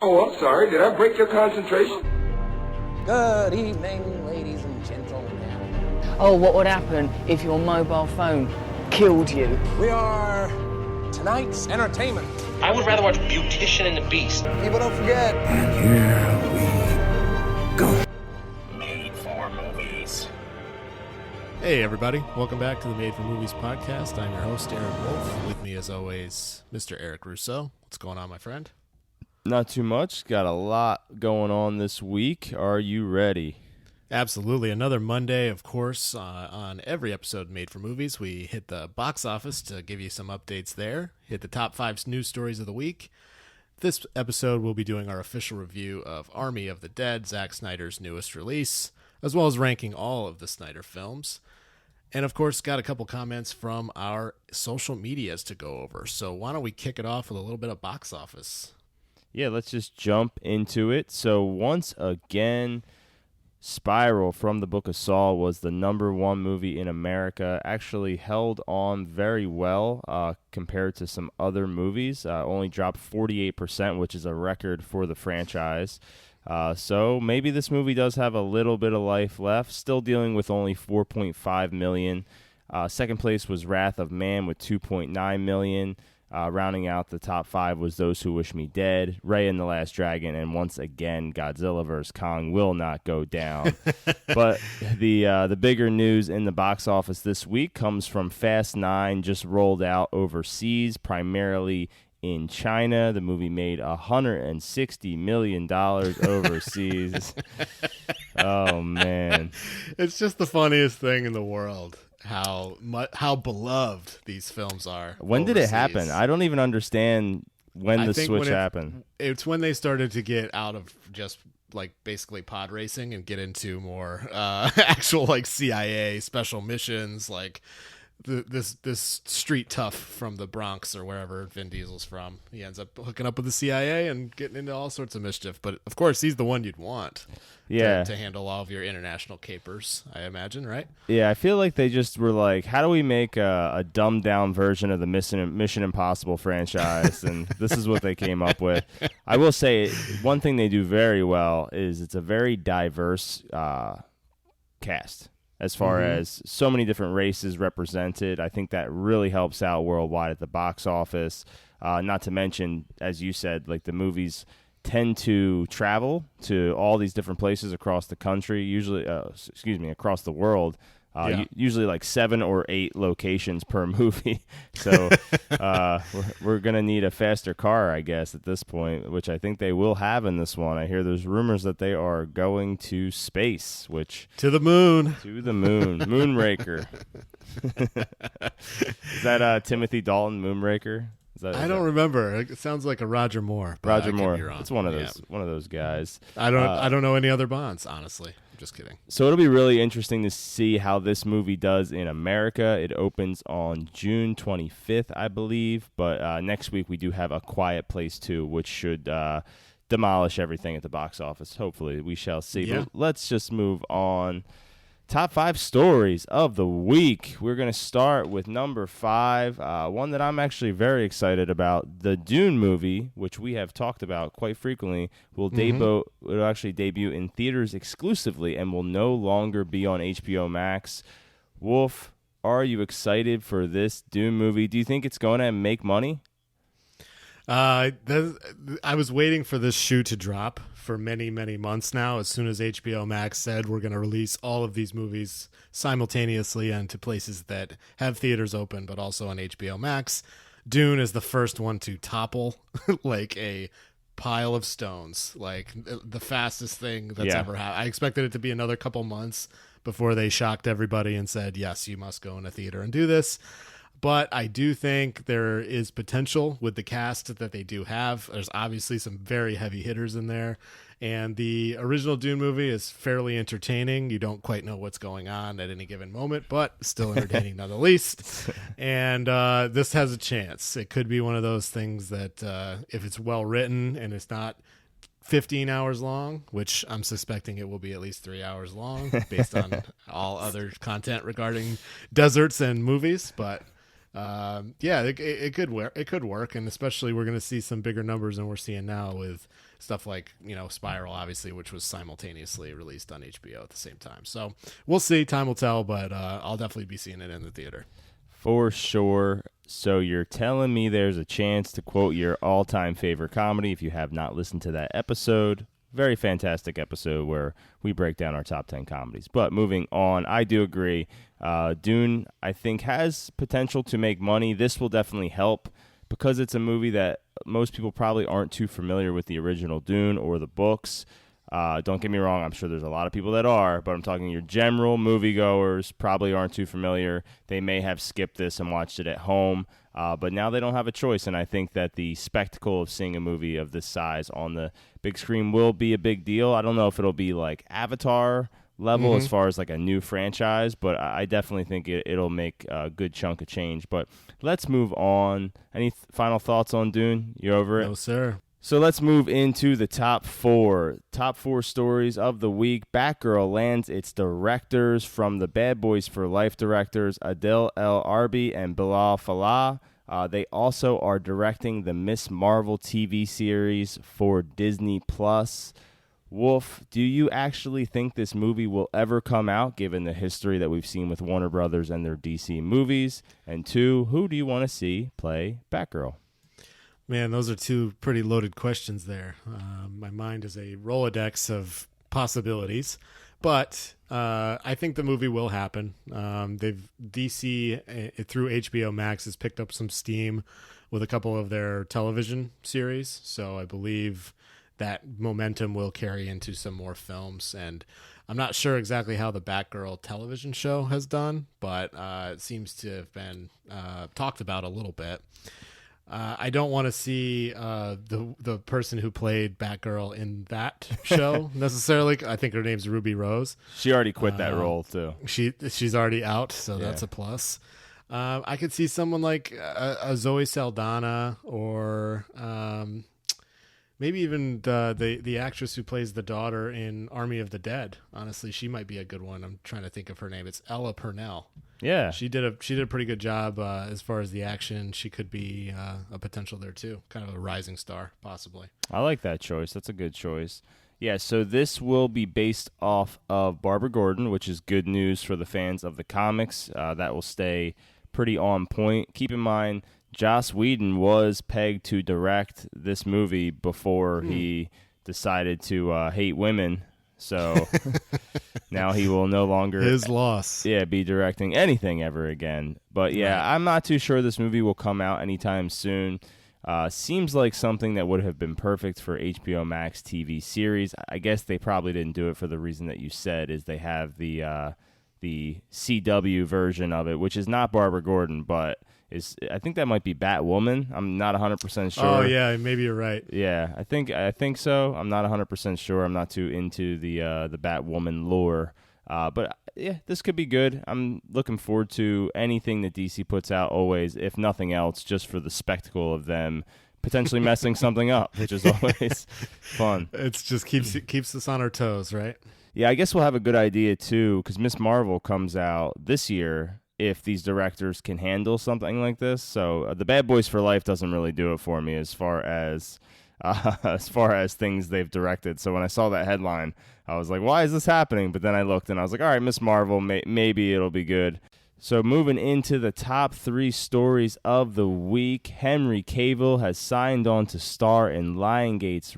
Oh, I'm sorry. Did I break your concentration? Good evening, ladies and gentlemen. Oh, what would happen if your mobile phone killed you? We are tonight's entertainment. I would rather watch Beautician and the Beast. People don't forget. And here we go. Made for movies. Hey everybody, welcome back to the Made for Movies podcast. I'm your host, Aaron Wolf. With me as always, Mr. Eric Russo. What's going on, my friend? Not too much. Got a lot going on this week. Are you ready? Absolutely. Another Monday, of course, on every episode Made for Movies. We hit the box office to give you some updates there. Hit the top 5 news stories of the week. This episode, we'll be doing our official review of Army of the Dead, Zack Snyder's newest release, as well as ranking all of the Snyder films. And, of course, got a couple comments from our social medias to go over. So why don't we kick it off with a little bit of box office? Yeah, let's just jump into it. So once again, Spiral from the Book of Saul was the #1 movie in America. Actually held on very well compared to some other movies. Only dropped 48%, which is a record for the franchise. So maybe this movie does have a little bit of life left. Still dealing with only $4.5 million. Second place was Wrath of Man with $2.9 million. Rounding out the top 5 was Those Who Wish Me Dead, Raya and the Last Dragon, and once again, Godzilla vs. Kong will not go down. But the bigger news in the box office this week comes from Fast 9, just rolled out overseas, primarily in China. The movie made $160 million overseas. Oh, man. It's just the funniest thing in the world. How beloved these films are. When overseas. did it happen? I don't even understand when the switch happened. It's when they started to get out of just like basically pod racing and get into more actual like CIA special missions, like this street tough from the Bronx or wherever Vin Diesel's from. He ends up hooking up with the CIA and getting into all sorts of mischief. But of course, he's the one you'd want. Yeah, to handle all of your international capers, I imagine, right? Yeah, I feel like they just were like, how do we make a dumbed down version of the Mission Impossible franchise? And this is what they came up with. I will say one thing they do very well is it's a very diverse cast as far as so many different races represented. I think that really helps out worldwide at the box office. Not to mention, as you said, like the movies tend to travel to all these different places across the country, usually, across the world, usually like 7 or 8 locations per movie. So we're going to need a faster car, I guess, at this point, which I think they will have in this one. I hear there's rumors that they are going to space, which... To the moon. To the moon. Moonraker. Is that Timothy Dalton, Moonraker? I don't remember. It sounds like a Roger Moore. But Roger Moore. It's one of those guys. I don't know any other Bonds, honestly. I'm just kidding. So it'll be really interesting to see how this movie does in America. It opens on June 25th, I believe. But next week we do have A Quiet Place 2, which should demolish everything at the box office. Hopefully, we shall see. Yeah. But let's just move on. Top 5 stories of the week. We're going to start with number 5, one that I'm actually very excited about. The Dune movie, which we have talked about quite frequently, will actually debut in theaters exclusively and will no longer be on HBO Max. Wolf, are you excited for this Dune movie? Do you think it's going to make money? I was waiting for this shoe to drop for many, many months now. As soon as HBO Max said we're going to release all of these movies simultaneously and to places that have theaters open, but also on HBO Max, Dune is the first one to topple like a pile of stones, like the fastest thing that's ever happened. I expected it to be another couple months before they shocked everybody and said, yes, you must go in a theater and do this. But I do think there is potential with the cast that they do have. There's obviously some very heavy hitters in there. And the original Dune movie is fairly entertaining. You don't quite know what's going on at any given moment, but still entertaining none the least. And this has a chance. It could be one of those things that if it's well written and it's not 15 hours long, which I'm suspecting it will be at least 3 hours long based on all other content regarding deserts and movies. But it could work. And especially we're going to see some bigger numbers than we're seeing now with stuff like, Spiral, obviously, which was simultaneously released on HBO at the same time. So we'll see. Time will tell, but I'll definitely be seeing it in the theater. For sure. So you're telling me there's a chance to quote your all-time favorite comedy if you have not listened to that episode. Very fantastic episode where we break down our top 10 comedies. But moving on, I do agree. Dune, I think, has potential to make money. This will definitely help because it's a movie that most people probably aren't too familiar with the original Dune or the books. Don't get me wrong, I'm sure there's a lot of people that are, but I'm talking your general moviegoers probably aren't too familiar. They may have skipped this and watched it at home, but now they don't have a choice, and I think that the spectacle of seeing a movie of this size on the big screen will be a big deal. I don't know if it'll be like Avatar level as far as like a new franchise, but I definitely think it'll make a good chunk of change. But let's move on. Any final thoughts on Dune? You over it? No, sir. So let's move into the top four. Top four stories of the week. Batgirl lands its directors from the Bad Boys for Life directors Adil El Arbi and Bilal Fallah. They also are directing the Miss Marvel TV series for Disney+. Wolf, do you actually think this movie will ever come out, given the history that we've seen with Warner Brothers and their DC movies? And two, who do you want to see play Batgirl? Man, those are two pretty loaded questions there. My mind is a Rolodex of possibilities, but I think the movie will happen. DC through HBO Max has picked up some steam with a couple of their television series, so I believe that momentum will carry into some more films. And I'm not sure exactly how the Batgirl television show has done, but it seems to have been talked about a little bit. I don't want to see the person who played Batgirl in that show necessarily. I think her name's Ruby Rose. She already quit that role too. She's already out, so that's a plus. I could see someone like a Zoe Saldana or maybe even the actress who plays the daughter in Army of the Dead. Honestly, she might be a good one. I'm trying to think of her name. It's Ella Purnell. Yeah, she did a pretty good job as far as the action. She could be a potential there too, kind of a rising star possibly. I like that choice. That's a good choice. Yeah, so this will be based off of Barbara Gordon, which is good news for the fans of the comics. That will stay pretty on point. Keep in mind, Joss Whedon was pegged to direct this movie before he decided to hate women. So now he will no longer his loss. Yeah, be directing anything ever again. But yeah, right. I'm not too sure this movie will come out anytime soon. Seems like something that would have been perfect for HBO Max TV series. I guess they probably didn't do it for the reason that you said, is they have the CW version of it, which is not Barbara Gordon, but I think that might be Batwoman. I'm not 100% sure. Oh yeah, maybe you're right. Yeah, I think so. I'm not 100% sure. I'm not too into the Batwoman lore. But yeah, this could be good. I'm looking forward to anything that DC puts out always, if nothing else, just for the spectacle of them potentially messing something up, which is always fun. It's just keeps us on our toes, right? Yeah, I guess we'll have a good idea too, because Miss Marvel comes out this year, if these directors can handle something like this. So the Bad Boys for Life doesn't really do it for me as far as things they've directed. So when I saw that headline, I was like, why is this happening? But then I looked and I was like, all right, Miss Marvel, maybe it'll be good. So moving into the top three stories of the week, Henry Cavill has signed on to star in Lionsgate's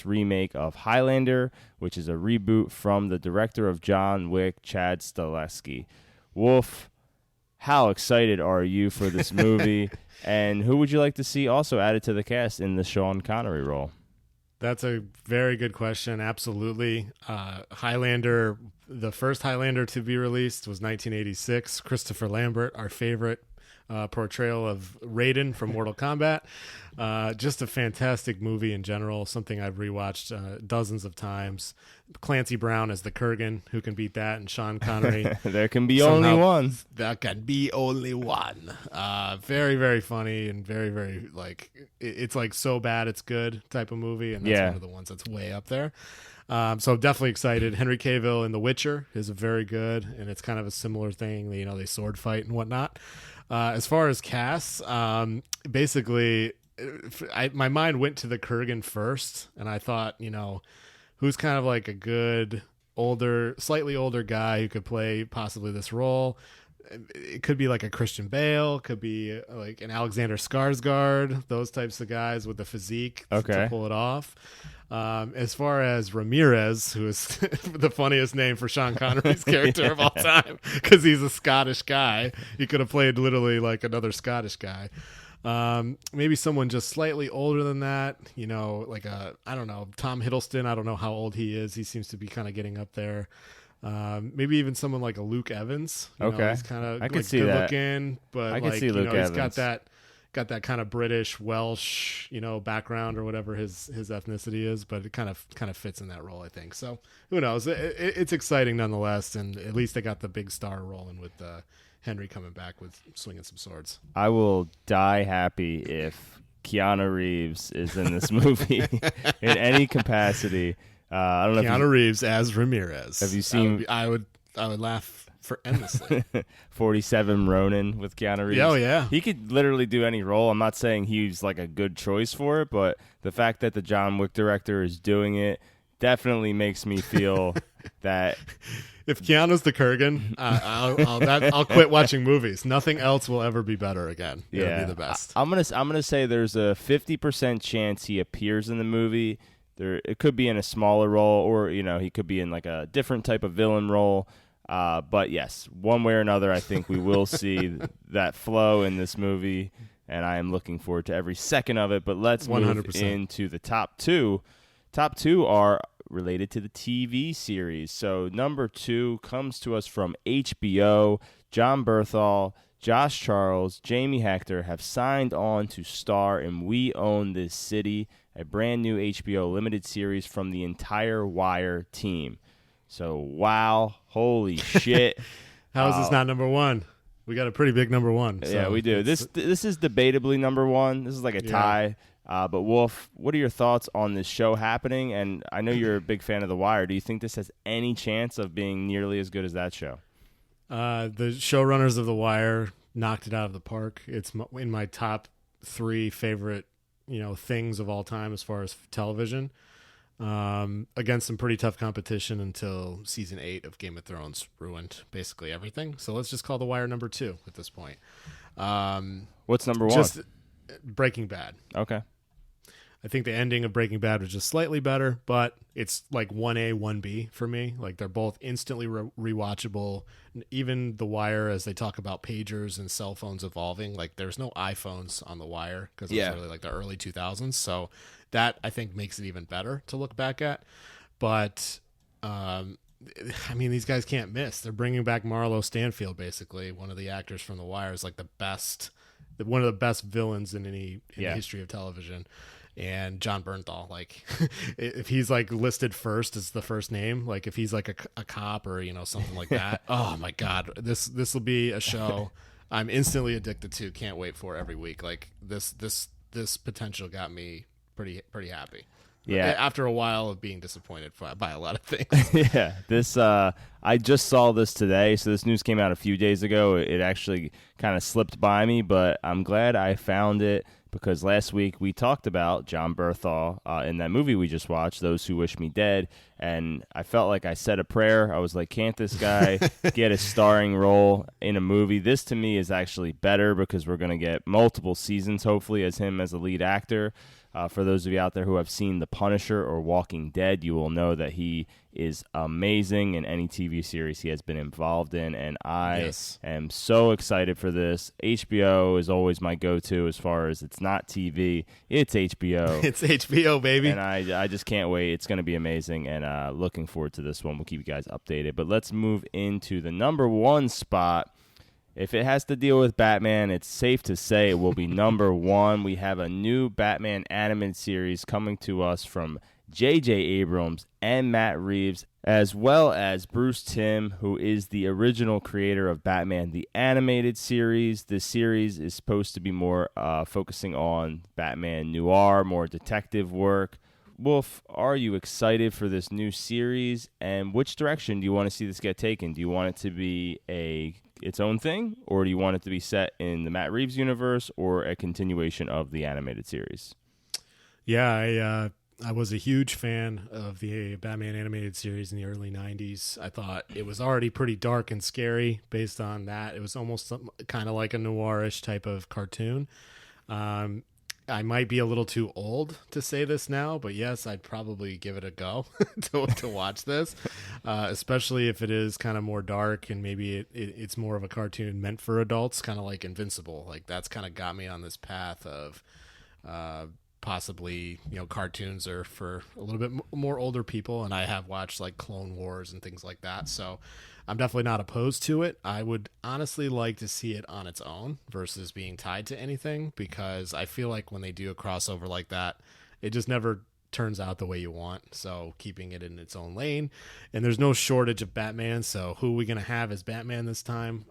remake of Highlander, which is a reboot from the director of John Wick, Chad Stahelski. Wolf, how excited are you for this movie? And who would you like to see also added to the cast in the Sean Connery role? That's a very good question. Absolutely. Highlander, the first Highlander to be released was 1986. Christopher Lambert, our favorite portrayal of Raiden from Mortal Kombat. Just a fantastic movie in general, something I've rewatched dozens of times. Clancy Brown as the Kurgan, who can beat that, and Sean Connery. There can be only one. There can be only one. Very, very funny and very, very, it's like so bad it's good type of movie, and that's one of the ones that's way up there. So I'm definitely excited. Henry Cavill in The Witcher is very good, and it's kind of a similar thing. They sword fight and whatnot. As far as casts, basically my mind went to the Kurgan first, and I thought, who's kind of like a good slightly older guy who could play possibly this role. It could be like a Christian Bale, could be like an Alexander Skarsgård, those types of guys with the physique to pull it off. As far as Ramirez, who is the funniest name for Sean Connery's character of all time, because he's a Scottish guy. He could have played literally like another Scottish guy. Maybe someone just slightly older than that, like I don't know, Tom Hiddleston. I don't know how old he is. He seems to be kind of getting up there. Maybe even someone like a Luke Evans. He's kind of I can see good that. looking, but I can see Luke Evans. He's got that kind of British Welsh, background or whatever his ethnicity is, but it kind of fits in that role, I think. So who knows? It's exciting nonetheless, and at least they got the big star rolling with Henry coming back with swinging some swords. I will die happy if Keanu Reeves is in this movie in any capacity. I don't know. Keanu Reeves as Ramirez. Have you seen? I would laugh for endlessly. 47 Ronin with Keanu Reeves. Oh yeah, he could literally do any role. I'm not saying he's like a good choice for it, but the fact that the John Wick director is doing it definitely makes me feel that if Keanu's the Kurgan, I'll quit watching movies. Nothing else will ever be better again. It'll be the best. I'm gonna say there's a 50% chance he appears in the movie. It could be in a smaller role, or he could be in like a different type of villain role. But yes, one way or another, I think we will see that flow in this movie, and I am looking forward to every second of it. But let's 100%. Move into the top two. Top two are related to the TV series. So number 2 comes to us from HBO. John Berthal, Josh Charles, Jamie Hector have signed on to star in We Own This City, a brand new HBO limited series from the entire Wire team. So, wow, holy shit. How is this not number 1? We got a pretty big number 1. So yeah, we do. This is debatably number 1. This is like a tie. But Wolf, what are your thoughts on this show happening? And I know you're a big fan of The Wire. Do you think this has any chance of being nearly as good as that show? The showrunners of The Wire knocked it out of the park. It's in my top 3 favorite, things of all time as far as television. Against some pretty tough competition until season 8 of Game of Thrones ruined basically everything. So let's just call The Wire number 2 at this point. What's number 1? Just Breaking Bad. Okay. I think the ending of Breaking Bad was just slightly better, but it's like 1A, 1B for me. Like they're both instantly rewatchable. Even The Wire, as they talk about pagers and cell phones evolving, like there's no iPhones on The Wire because it's really like the early 2000s. So that I think makes it even better to look back at. But I mean, these guys can't miss. They're bringing back Marlo Stanfield, basically one of the actors from The Wire, is like one of the best villains in the history of television. And John Bernthal, like if he's like listed first as the first name, like if he's like a cop or something like that, oh my god, this will be a show I'm instantly addicted to. Can't wait for every week. Like this potential got me pretty happy. Yeah. After a while of being disappointed by a lot of things. Yeah. This I just saw this today, so this news came out a few days ago. It actually kind of slipped by me, but I'm glad I found it because last week we talked about John Berthal in that movie we just watched, Those Who Wish Me Dead, and I felt like I said a prayer. I was like, can't this guy get a starring role in a movie? This to me is actually better because we're going to get multiple seasons, hopefully, as him as a lead actor. For those of you out there who have seen The Punisher or Walking Dead, you will know that he is amazing in any TV series he has been involved in, and I am so excited for this. HBO is always my go-to as far as it's not TV, it's HBO. It's HBO, baby. And I just can't wait. It's going to be amazing, and looking forward to this one. We'll keep you guys updated. But let's move into the number 1 spot. If it has to deal with Batman, it's safe to say it will be number 1. We have a new Batman animated series coming to us from J.J. Abrams and Matt Reeves, as well as Bruce Timm, who is the original creator of Batman the Animated Series. This series is supposed to be more focusing on Batman noir, more detective work. Wolf, are you excited for this new series, and which direction do you want to see this get taken? Do you want it to be its own thing, or do you want it to be set in the Matt Reeves universe, or a continuation of the animated series? Yeah, I was a huge fan of the Batman animated series in the early 90s. I thought it was already pretty dark and scary based on that. It was almost kind of like a noirish type of cartoon. I might be a little too old to say this now, but yes, I'd probably give it a go to watch this, especially if it is kind of more dark and maybe it's more of a cartoon meant for adults, kind of like Invincible. Like that's kind of got me on this path of possibly, cartoons are for a little bit more older people, and I have watched like Clone Wars and things like that, so I'm definitely not opposed to it. I would honestly like to see it on its own versus being tied to anything, because I feel like when they do a crossover like that, it just never turns out the way you want. So keeping it in its own lane, and there's no shortage of Batman, so who are we going to have as Batman this time?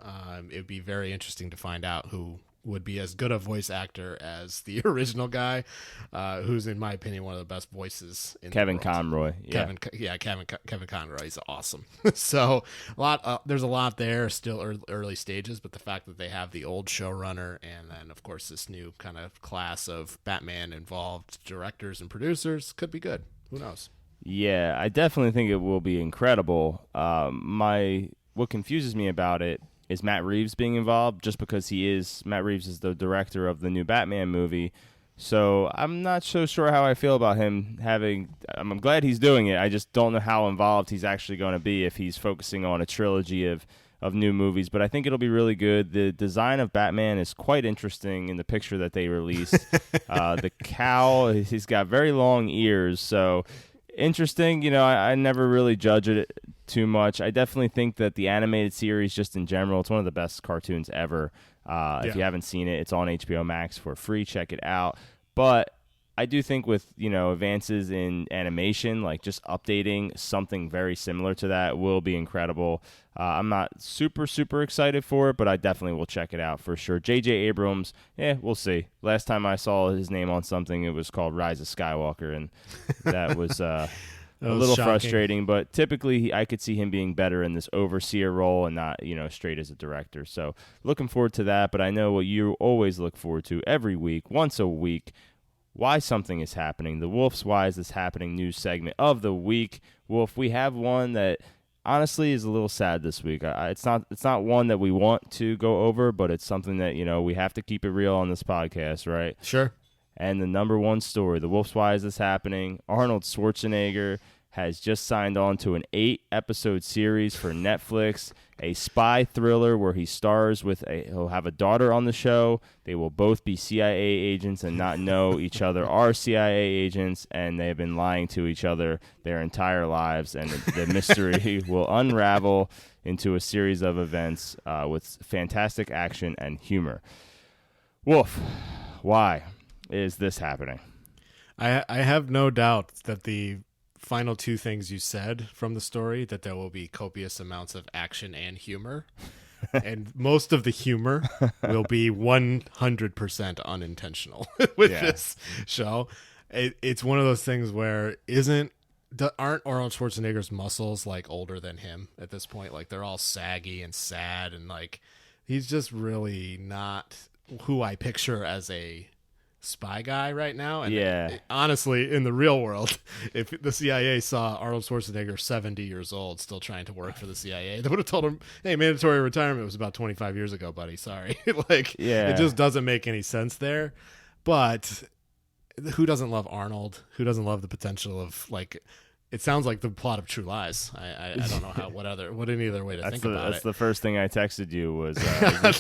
It would be very interesting to find out who would be as good a voice actor as the original guy, who's in my opinion one of the best voices in Kevin the world. Conroy. Kevin Conroy is awesome. So there's a lot there, still early stages, but the fact that they have the old showrunner and then of course this new kind of class of Batman involved directors and producers could be good. Who knows? Yeah, I definitely think it will be incredible. What confuses me about it is Matt Reeves being involved, just because Matt Reeves is the director of the new Batman movie. So I'm not so sure how I feel about him I'm glad he's doing it. I just don't know how involved he's actually going to be if he's focusing on a trilogy of new movies. But I think it'll be really good. The design of Batman is quite interesting in the picture that they released. The cowl, he's got very long ears, so interesting. I never really judge it too much. I definitely think that the animated series, just in general, it's one of the best cartoons ever. If you haven't seen it, it's on HBO Max for free. Check it out. But I do think with advances in animation, like just updating something very similar to that will be incredible. I'm not super excited for it, but I definitely will check it out for sure. J.J. Abrams, we'll see. Last time I saw his name on something, it was called Rise of Skywalker, and that was a little shocking. frustrating. But typically, I could see him being better in this overseer role and not straight as a director. So looking forward to that. But I know what you always look forward to every week, once a week. Why something is happening. The Wolf's Why Is This Happening news segment of the week. Wolf, we have one that honestly is a little sad this week. It's not one that we want to go over, but it's something that we have to keep it real on this podcast, right? Sure. And the number one story, The Wolf's Why Is This Happening? Arnold Schwarzenegger has just signed on to an 8-episode series for Netflix, a spy thriller where he stars he'll have a daughter on the show. They will both be CIA agents and not know each other are CIA agents, and they have been lying to each other their entire lives, and the mystery will unravel into a series of events with fantastic action and humor. Wolf, why is this happening? I have no doubt that the final two things you said from the story, that there will be copious amounts of action and humor, and most of the humor will be 100% unintentional with this show. It's one of those things where aren't Arnold Schwarzenegger's muscles like older than him at this point? Like they're all saggy and sad, and like he's just really not who I picture as a spy guy right now. And honestly, in the real world, if the CIA saw Arnold Schwarzenegger 70 years old still trying to work for the CIA, they would have told him, hey, mandatory retirement was about 25 years ago, buddy. Sorry. It just doesn't make any sense there. But who doesn't love Arnold? Who doesn't love the potential of it sounds like the plot of True Lies. I don't know what any other way to think about it. That's the first thing I texted you was.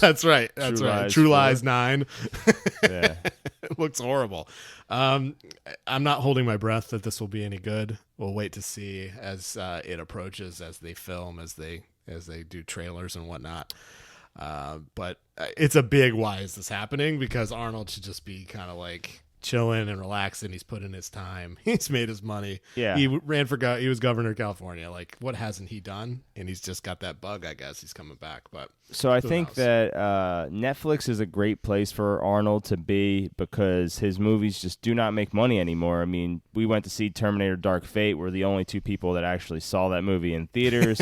That's right. That's right. True Lies 9. Yeah. It looks horrible. I'm not holding my breath that this will be any good. We'll wait to see as it approaches, as they film, as they do trailers and whatnot. But it's a big why is this happening, because Arnold should just be kind of like chilling and relaxing. He's put in his time. He's made his money. Yeah. He he was governor of California. Like, what hasn't he done? And he's just got that bug, I guess. He's coming back. But So I who think knows? that Netflix is a great place for Arnold to be because his movies just do not make money anymore. I mean, we went to see Terminator Dark Fate. We're the only two people that actually saw that movie in theaters.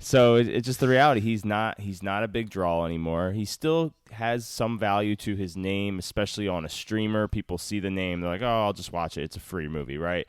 So it's just the reality. He's not a big draw anymore. He still has some value to his name, especially on a streamer. People see the name. They're like, oh, I'll just watch it. It's a free movie, right?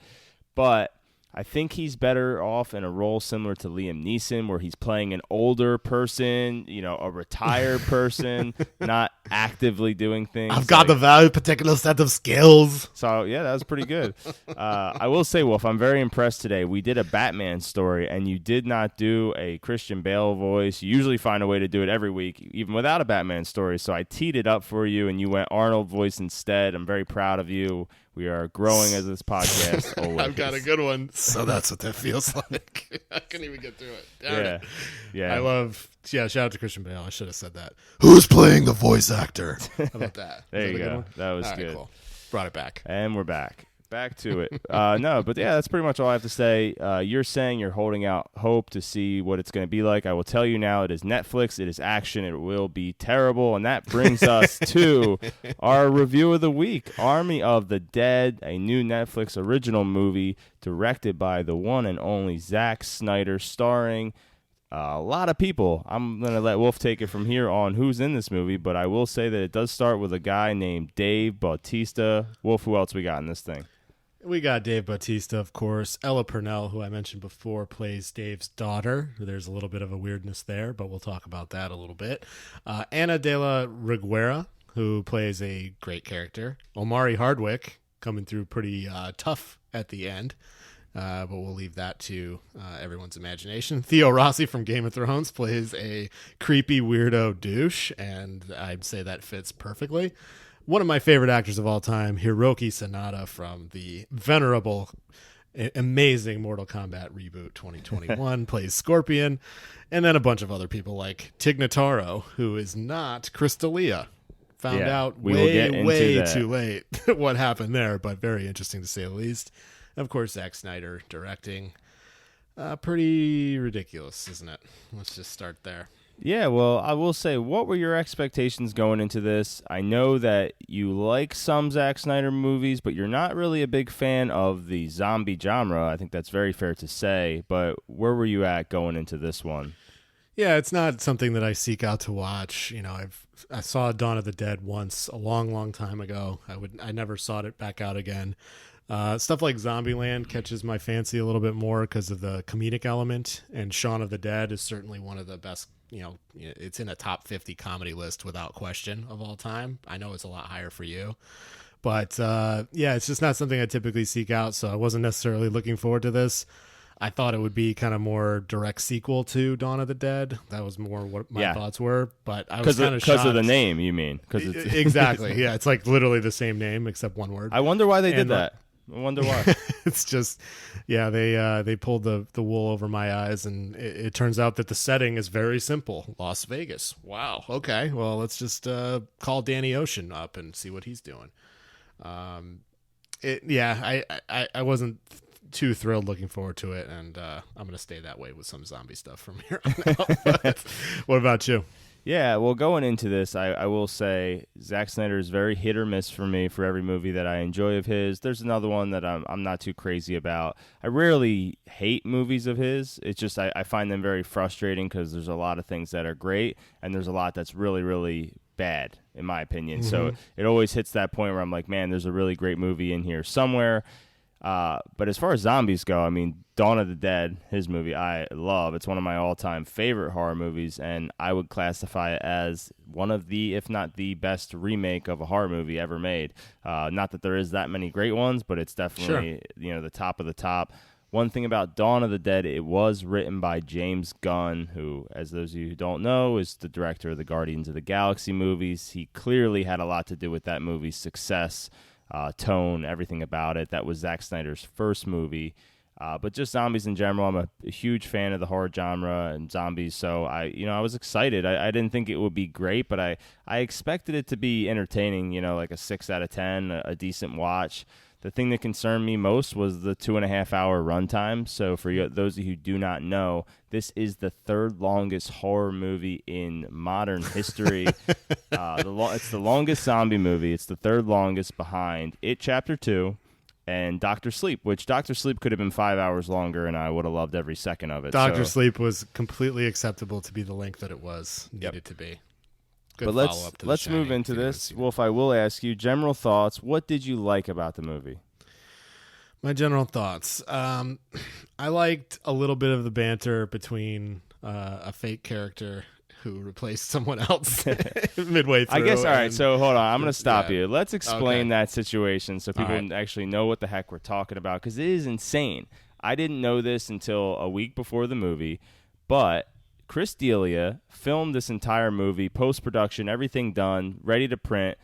But I think he's better off in a role similar to Liam Neeson where he's playing an older person, a retired person, not actively doing things. I've got the very particular set of skills. So, yeah, that was pretty good. I will say, Wolf, I'm very impressed today. We did a Batman story, and you did not do a Christian Bale voice. You usually find a way to do it every week, even without a Batman story. So I teed it up for you, and you went Arnold voice instead. I'm very proud of you. We are growing as this podcast. Always. I've got a good one. So that's what that feels like. I couldn't even get through it. Darn it. Yeah. Shout out to Christian Bale. I should have said that. Who's playing the voice actor? How about that? There Was you that a good go. one? That was All right, good. cool. Brought it back. And we're back. Back to it. No, but yeah, that's pretty much all I have to say. You're saying you're holding out hope to see what it's going to be like. I will tell you now, it is Netflix. It is action. It will be terrible. And that brings us to our review of the week, Army of the Dead, a new Netflix original movie directed by the one and only Zack Snyder, starring a lot of people. I'm going to let Wolf take it from here on who's in this movie, but I will say that it does start with a guy named Dave Bautista. Wolf, who else we got in this thing? We got Dave Bautista, of course. Ella Purnell, who I mentioned before, plays Dave's daughter. There's a little bit of a weirdness there, but we'll talk about that a little bit. Ana de la Reguera, who plays a great character. Omari Hardwick, coming through pretty tough at the end. But we'll leave that to everyone's imagination. Theo Rossi from Game of Thrones plays a creepy weirdo douche, and I'd say that fits perfectly. One of my favorite actors of all time, Hiroki Sanada from the venerable, amazing Mortal Kombat reboot 2021, plays Scorpion. And then a bunch of other people like Tig Notaro, who is not Crystalia. Found out way too late what happened there, but very interesting to say the least. Of course, Zack Snyder directing. Pretty ridiculous, isn't it? Let's just start there. Yeah, well, I will say, what were your expectations going into this? I know that you like some Zack Snyder movies, but you're not really a big fan of the zombie genre. I think that's very fair to say, but where were you at going into this one? Yeah, it's not something that I seek out to watch. I saw Dawn of the Dead once a long, long time ago. I never sought it back out again. Stuff like Zombieland catches my fancy a little bit more because of the comedic element, and Shaun of the Dead is certainly one of the best. It's in a top 50 comedy list without question of all time. I know it's a lot higher for you, but it's just not something I typically seek out. So I wasn't necessarily looking forward to this. I thought it would be kind of more direct sequel to Dawn of the Dead. That was more what my thoughts were, but I was kind of shocked. Because of the name, you mean? Exactly. Yeah, it's like literally the same name except one word. I wonder why they did that. I wonder why. It's just, they pulled the wool over my eyes, and it turns out that the setting is very simple. Las Vegas. Wow. Okay. Well, let's just call Danny Ocean up and see what he's doing. I wasn't too thrilled looking forward to it, and I'm going to stay that way with some zombie stuff from here on out. But what about you? Yeah, well, going into this, I will say Zack Snyder is very hit or miss for me for every movie that I enjoy of his. There's another one that I'm not too crazy about. I rarely hate movies of his. It's just I find them very frustrating because there's a lot of things that are great, and there's a lot that's really, really bad, in my opinion. Mm-hmm. So it always hits that point where I'm like, man, there's a really great movie in here somewhere. But as far as zombies go, I mean, Dawn of the Dead, his movie, I love. It's one of my all-time favorite horror movies, and I would classify it as one of the, if not the best remake of a horror movie ever made. Not that there is that many great ones, but it's definitely the top of the top. One thing about Dawn of the Dead, it was written by James Gunn, who, as those of you who don't know, is the director of the Guardians of the Galaxy movies. He clearly had a lot to do with that movie's success. Tone, everything about it. That was Zack Snyder's first movie. But just zombies in general, I'm a huge fan of the horror genre and zombies. So I was excited. I didn't think it would be great, but I expected it to be entertaining. Like a 6 out of 10, a decent watch. The thing that concerned me most was the 2.5 hour runtime. So for those of you who do not know, this is the third longest horror movie in modern history. It's the longest zombie movie. It's the third longest behind It Chapter 2 and Dr. Sleep, which Dr. Sleep could have been 5 hours longer, and I would have loved every second of it. Dr. Sleep was completely acceptable to be the length that it needed to be. Good but let's move into this. Wolf, I will ask you, general thoughts. What did you like about the movie? My general thoughts. I liked a little bit of the banter between a fake character who replaced someone else midway through. I guess, all right, so hold on. I'm going to stop you. Let's explain that situation so people actually know what the heck we're talking about, because it is insane. I didn't know this until a week before the movie, but Chris D'Elia filmed this entire movie, post-production, everything done, ready to print.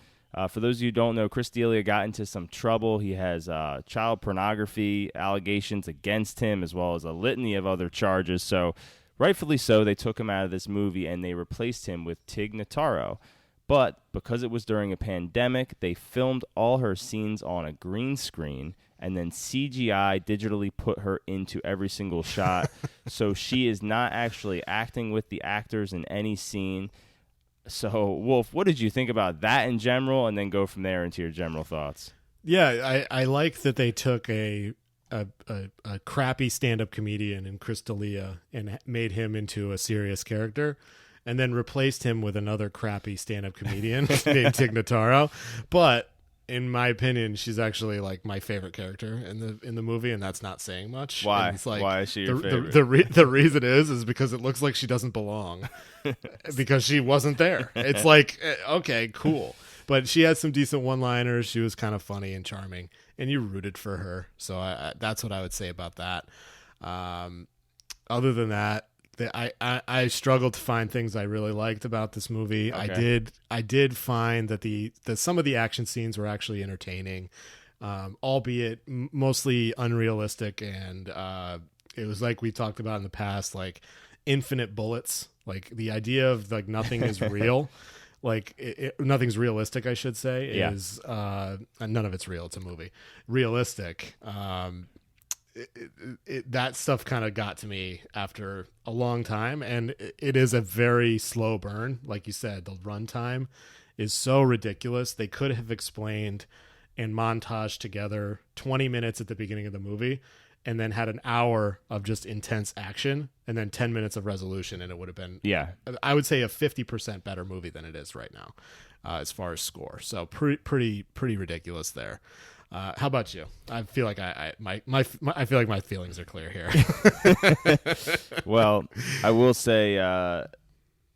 For those of you who don't know, Chris D'Elia got into some trouble. He has child pornography allegations against him, as well as a litany of other charges. So rightfully so, they took him out of this movie and they replaced him with Tig Notaro. But because it was during a pandemic, they filmed all her scenes on a green screen and then CGI digitally put her into every single shot. So she is not actually acting with the actors in any scene. So, Wolf, what did you think about that in general, and then go from there into your general thoughts? Yeah, I like that they took a crappy stand-up comedian in Chris D'Elia and made him into a serious character, and then replaced him with another crappy stand-up comedian named Tig Notaro. But in my opinion, she's actually like my favorite character in the movie, and that's not saying much. Why? And it's like, why is she your favorite? The reason is because it looks like she doesn't belong because she wasn't there. It's like, okay, cool. But she had some decent one-liners. She was kind of funny and charming, and you rooted for her. So that's what I would say about that. Other than that, I struggled to find things I really liked about this movie. Okay. I did find that some of the action scenes were actually entertaining, albeit mostly unrealistic, and it was like we talked about in the past, like infinite bullets. Like the idea of like nothing is real, like nothing's realistic, I should say. Yeah. Is none of it's real. It's a movie. Realistic. That stuff kind of got to me after a long time, and it is a very slow burn. Like you said, the runtime is so ridiculous. They could have explained and montaged together 20 minutes at the beginning of the movie and then had an hour of just intense action and then 10 minutes of resolution, and it would have been, I would say, a 50% better movie than it is right now as far as score. So pretty ridiculous there. How about you? I feel like I feel like my feelings are clear here. Well, I will say,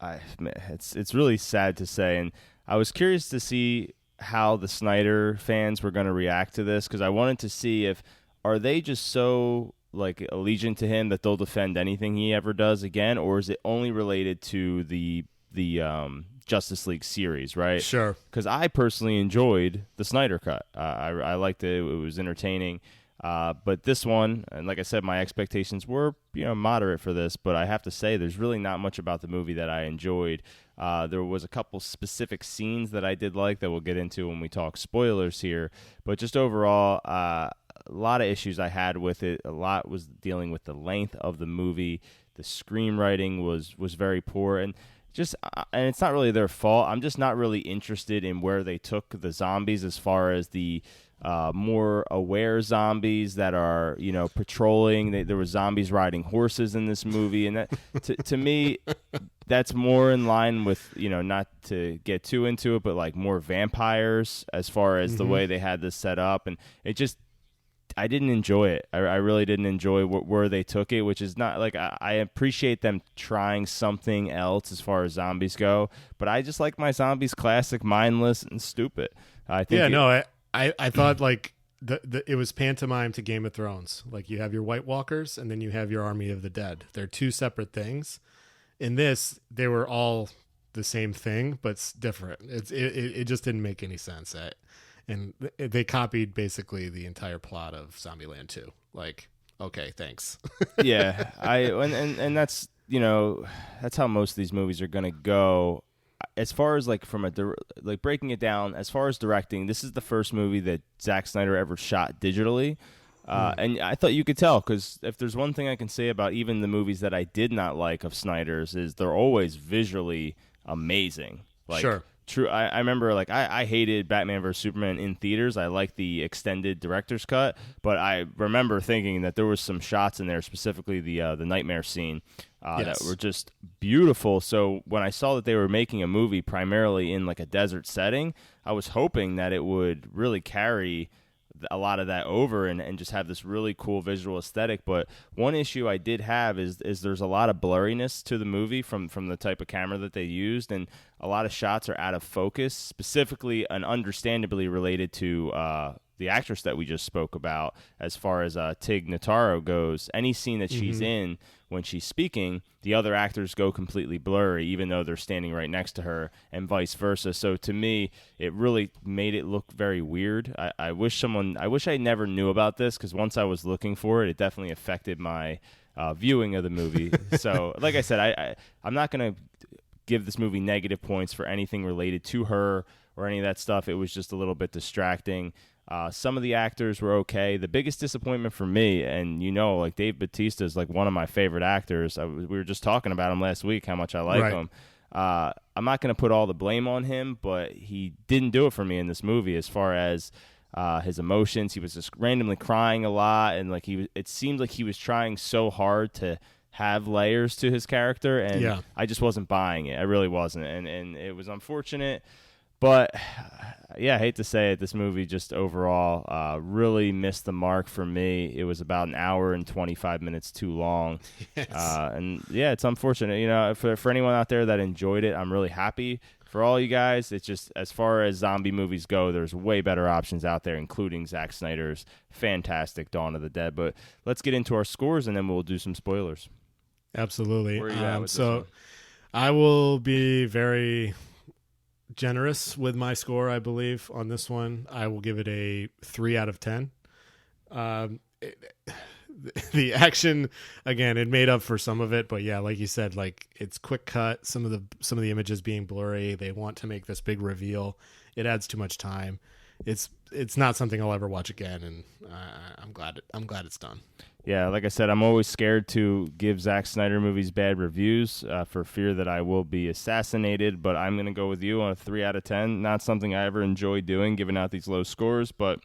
it's really sad to say, and I was curious to see how the Snyder fans were going to react to this, because I wanted to see are they just so like allegiant to him that they'll defend anything he ever does again, or is it only related to the Justice League series, right? Sure. Because I personally enjoyed the Snyder Cut. I liked it. It was entertaining. But this one, and like I said, my expectations were moderate for this, but I have to say there's really not much about the movie that I enjoyed. There was a couple specific scenes that I did like that we'll get into when we talk spoilers here. But just overall, a lot of issues I had with it. A lot was dealing with the length of the movie. The screenwriting was very poor, and it's not really their fault. I'm just not really interested in where they took the zombies as far as the more aware zombies that are, patrolling. There were zombies riding horses in this movie, and that to me, that's more in line with, not to get too into it, but like more vampires as far as the way they had this set up, and I didn't enjoy it. I really didn't enjoy where they took it, which is not like I appreciate them trying something else as far as zombies go, but I just like my zombies classic, mindless and stupid. I think. Yeah, I thought like it was pantomime to Game of Thrones. Like you have your White Walkers and then you have your Army of the Dead. They're two separate things. In this, they were all the same thing, but different. It just didn't make any sense. And they copied basically the entire plot of Zombieland 2. Like, okay, thanks. Yeah, and that's that's how most of these movies are gonna go. As far as like like breaking it down, as far as directing, this is the first movie that Zack Snyder ever shot digitally. And I thought you could tell, because if there's one thing I can say about even the movies that I did not like of Snyder's, is they're always visually amazing. Like, sure. True. I remember, like, I hated Batman vs. Superman in theaters. I liked the extended director's cut, but I remember thinking that there was some shots in there, specifically the nightmare scene, that were just beautiful. So when I saw that they were making a movie primarily in like a desert setting, I was hoping that it would really carry a lot of that over and just have this really cool visual aesthetic. But one issue I did have is there's a lot of blurriness to the movie from the type of camera that they used, and a lot of shots are out of focus, specifically and understandably related to the actress that we just spoke about. As far as Tig Notaro goes, any scene that she's in, when she's speaking, the other actors go completely blurry, even though they're standing right next to her, and vice versa. So to me, it really made it look very weird. I wish I never knew about this, because once I was looking for it, it definitely affected my viewing of the movie. So like I said, I'm not going to give this movie negative points for anything related to her or any of that stuff. It was just a little bit distracting. Some of the actors were okay. The biggest disappointment for me, and like Dave Bautista is like one of my favorite actors. We were just talking about him last week, how much I like him. I'm not going to put all the blame on him, but he didn't do it for me in this movie as far as his emotions. He was just randomly crying a lot, and like it seemed like he was trying so hard to have layers to his character, and I just wasn't buying it. I really wasn't, and it was unfortunate. But, yeah, I hate to say it, this movie just overall really missed the mark for me. It was about an hour and 25 minutes too long. Yes. And, yeah, it's unfortunate. For anyone out there that enjoyed it, I'm really happy for all you guys. It's just, as far as zombie movies go, there's way better options out there, including Zack Snyder's fantastic Dawn of the Dead. But let's get into our scores, and then we'll do some spoilers. Absolutely. Where are you at with this one? I will be very generous with my score, I believe, on this one. I will give it a 3 out of 10. The action, again, it made up for some of it, but yeah, like you said, like, it's quick cut. Some of the images being blurry. They want to make this big reveal. It adds too much time. It's not something I'll ever watch again, and I'm glad it's done. Yeah, like I said, I'm always scared to give Zack Snyder movies bad reviews for fear that I will be assassinated, but I'm going to go with you on a 3 out of 10. Not something I ever enjoy doing, giving out these low scores, but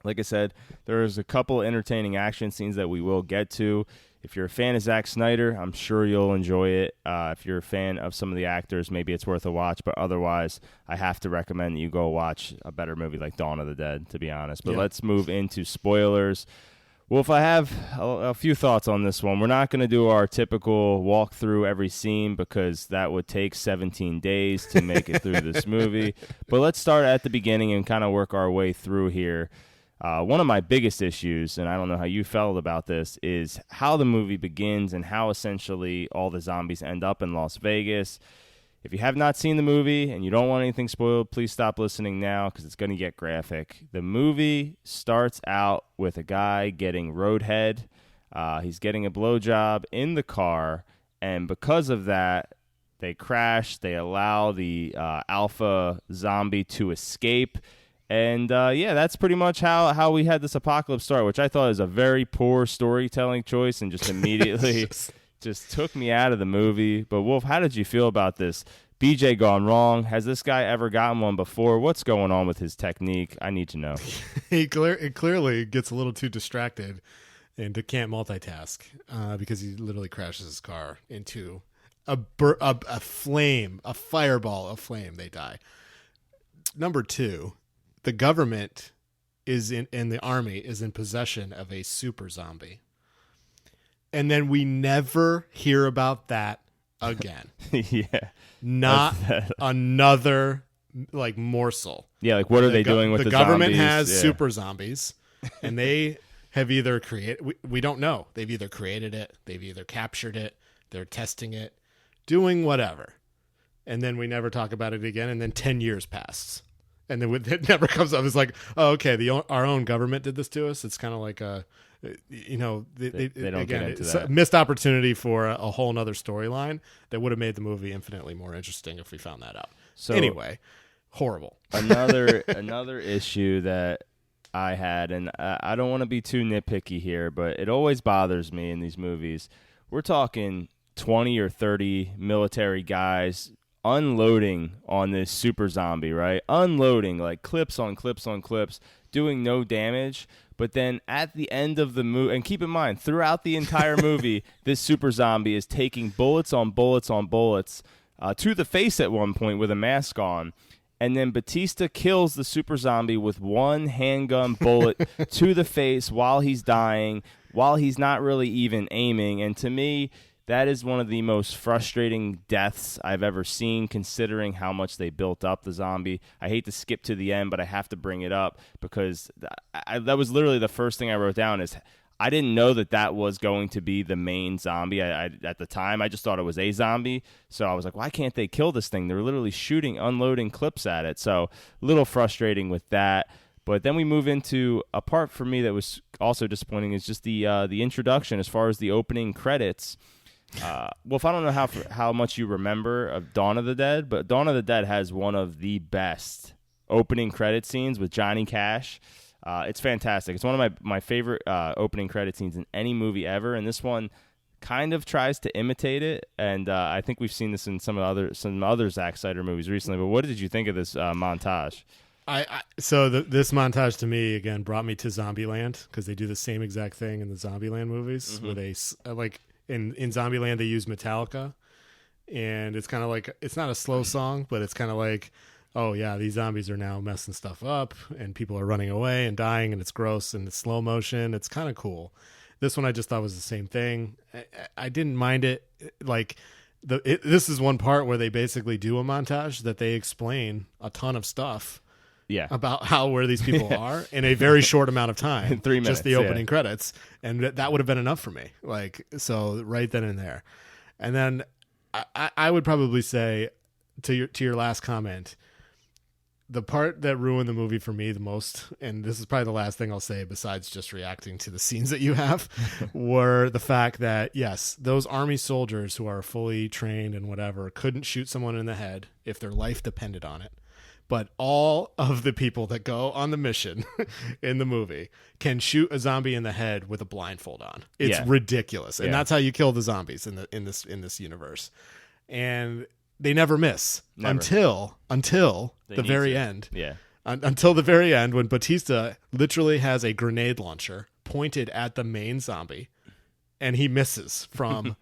like I said, there's a couple entertaining action scenes that we will get to. If you're a fan of Zack Snyder, I'm sure you'll enjoy it. If you're a fan of some of the actors, maybe it's worth a watch, but otherwise, I have to recommend that you go watch a better movie like Dawn of the Dead, to be honest. But let's move into spoilers. Well, if I have a few thoughts on this one, we're not going to do our typical walk through every scene because that would take 17 days to make it through this movie. But let's start at the beginning and kind of work our way through here. One of my biggest issues, and I don't know how you felt about this, is how the movie begins and how essentially all the zombies end up in Las Vegas. If you have not seen the movie and you don't want anything spoiled, please stop listening now because it's going to get graphic. The movie starts out with a guy getting roadhead. He's getting a blowjob in the car, and because of that, they crash. They allow the alpha zombie to escape. And, that's pretty much how we had this apocalypse start, which I thought was a very poor storytelling choice and just immediately just took me out of the movie. But, Wolf, how did you feel about this? BJ gone wrong. Has this guy ever gotten one before? What's going on with his technique? I need to know. He clearly gets a little too distracted and can't multitask because he literally crashes his car into a flame, a fireball of flame. They die. Number 2. The government and the army is in possession of a super zombie. And then we never hear about that again. Yeah. Not another morsel. Yeah, what are they doing with the government zombies? Has super zombies, and they have either created, we don't know. They've either created it, they've either captured it, they're testing it, doing whatever. And then we never talk about it again, and then 10 years pass. And then it never comes up. It's like, oh, okay, our own government did this to us. It's kind of like they don't get into it's that. a missed opportunity for a whole nother storyline that would have made the movie infinitely more interesting if we found that out. So anyway, horrible. Another issue that I had, and I don't want to be too nitpicky here, but it always bothers me in these movies. We're talking 20 or 30 military guys unloading on this super zombie, right? Unloading, like clips on clips on clips, doing no damage. But then at the end of the movie, and keep in mind, throughout the entire movie, this super zombie is taking bullets on bullets on bullets to the face at one point with a mask on. And then Batista kills the super zombie with one handgun bullet to the face while he's dying, while he's not really even aiming. And to me, that is one of the most frustrating deaths I've ever seen, considering how much they built up the zombie. I hate to skip to the end, but I have to bring it up because that was literally the first thing I wrote down is I didn't know that was going to be the main zombie. At the time, I just thought it was a zombie. So I was like, why can't they kill this thing? They're literally unloading clips at it. So a little frustrating with that. But then we move into a part for me that was also disappointing is just the introduction as far as the opening credits. Wolf, I don't know how much you remember of Dawn of the Dead, but Dawn of the Dead has one of the best opening credit scenes with Johnny Cash. It's fantastic. It's one of my favorite opening credit scenes in any movie ever, and this one kind of tries to imitate it. And I think we've seen this in some other Zack Snyder movies recently. But what did you think of this montage? This montage to me again brought me to Zombieland because they do the same exact thing in the Zombieland movies with in Zombieland they use Metallica, and it's kind of like it's not a slow song, but it's kind of like, oh yeah, these zombies are now messing stuff up and people are running away and dying and it's gross and it's slow motion. It's kind of cool. This one I just thought was the same thing. I didn't mind it. Like this is one part where they basically do a montage that they explain a ton of stuff. Yeah, about where these people are in a very short amount of time. In 3 minutes, just the opening credits, and that would have been enough for me. Like so, right then and there. And then I would probably say to your last comment, the part that ruined the movie for me the most, and this is probably the last thing I'll say besides just reacting to the scenes that you have, were the fact that yes, those army soldiers who are fully trained and whatever couldn't shoot someone in the head if their life depended on it. But all of the people that go on the mission in the movie can shoot a zombie in the head with a blindfold on. It's ridiculous, and that's how you kill the zombies in this universe. And they never miss until the very end. Yeah, until the very end when Batista literally has a grenade launcher pointed at the main zombie, and he misses from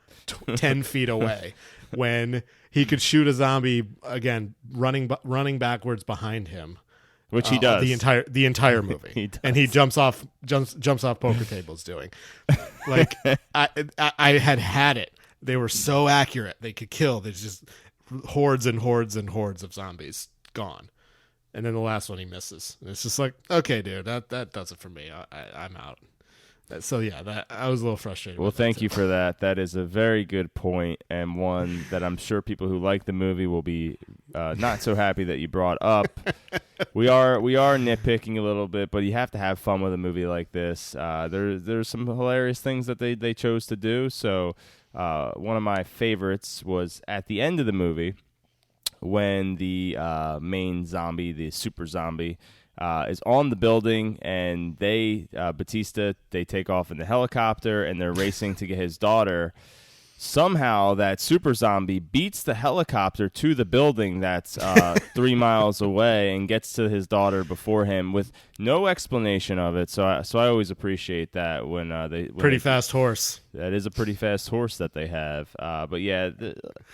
10 feet away when he could shoot a zombie again running backwards behind him, which he does the entire movie. And he jumps off poker tables doing. Like I had it. They were so accurate. They could kill. There's just hordes and hordes and hordes of zombies gone. And then the last one he misses. And it's just like, okay, dude, that does it for me. I'm out. So yeah, I was a little frustrated. Well, thank you for that. That is a very good point, and one that I'm sure people who like the movie will be not so happy that you brought up. We are nitpicking a little bit, but you have to have fun with a movie like this. There's some hilarious things that they chose to do. So one of my favorites was at the end of the movie when the main zombie, the super zombie, is on the building, and Batista, they take off in the helicopter, and they're racing to get his daughter. Somehow, that super zombie beats the helicopter to the building that's 3 miles away and gets to his daughter before him with no explanation of it. So I always appreciate that when fast horse. That is a pretty fast horse that they have. But yeah,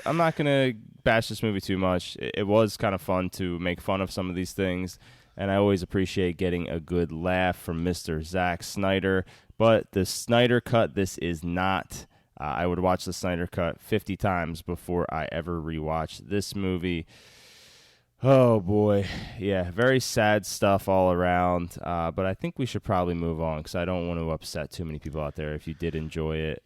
I'm not gonna bash this movie too much. It was kind of fun to make fun of some of these things. And I always appreciate getting a good laugh from Mr. Zack Snyder. But the Snyder Cut, this is not. I would watch the Snyder Cut 50 times before I ever rewatch this movie. Oh, boy. Yeah, very sad stuff all around. But I think we should probably move on because I don't want to upset too many people out there if you did enjoy it.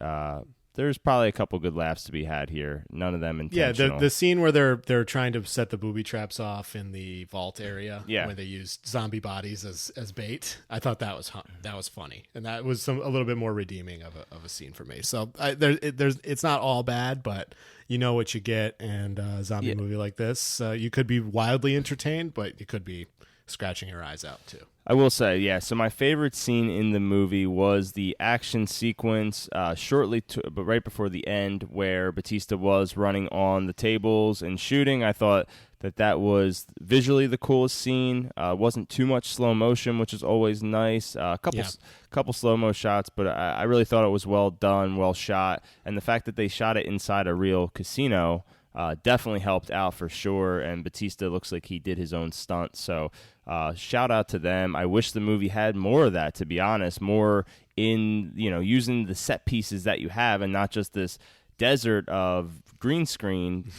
there's probably a couple good laughs to be had here. None of them Yeah, intentional. the scene where they're trying to set the booby traps off in the vault area, Yeah. where they used zombie bodies as bait. I thought that was funny, and that was a little bit more redeeming of a scene for me. So it's not all bad, but you know what you get, and a zombie movie like this, you could be wildly entertained, but you could be scratching your eyes out too. I will say, yeah. So my favorite scene in the movie was the action sequence but right before the end, where Batista was running on the tables and shooting. I thought that was visually the coolest scene. Wasn't too much slow motion, which is always nice. Couple slow mo shots, but I really thought it was well done, well shot, and the fact that they shot it inside a real casino definitely helped out for sure. And Batista looks like he did his own stunt, so shout out to them. I wish the movie had more of that, to be honest, more in using the set pieces that you have and not just this desert of green screen.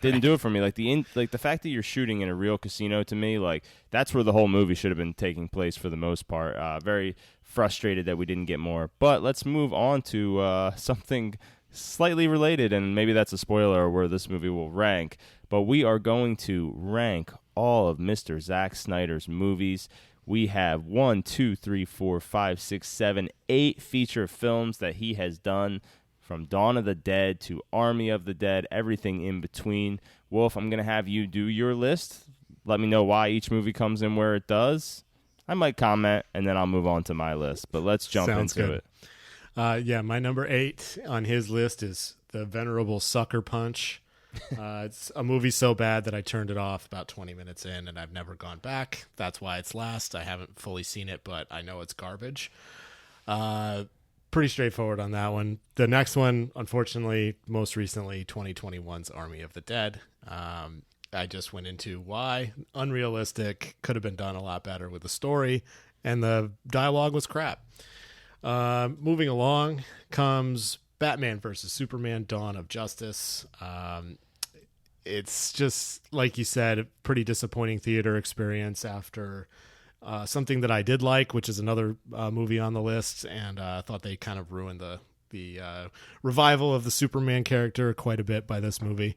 Didn't do it for me. Like the fact that you're shooting in a real casino, to me, like that's where the whole movie should have been taking place for the most part. Very frustrated that we didn't get more. But let's move on to something slightly related, and maybe that's a spoiler where this movie will rank, but we are going to rank all of Mr. Zack Snyder's movies. We have 1, 2, 3, 4, 5, 6, 7, 8 feature films that he has done, from Dawn of the Dead to Army of the Dead, everything in between. Wolf, I'm going to have you do your list. Let me know why each movie comes in where it does. I might comment, and then I'll move on to my list, but let's jump into it. My number 8 on his list is The Venerable Sucker Punch. It's a movie so bad that I turned it off about 20 minutes in, and I've never gone back. That's why it's last. I haven't fully seen it, but I know it's garbage. Pretty straightforward on that one. The next one, unfortunately, most recently, 2021's Army of the Dead. I just went into why. Unrealistic, could have been done a lot better with the story, and the dialogue was crap. Moving along comes Batman versus Superman, Dawn of Justice. It's just, like you said, a pretty disappointing theater experience after something that I did like, which is another movie on the list, and I thought they kind of ruined the revival of the Superman character quite a bit by this movie.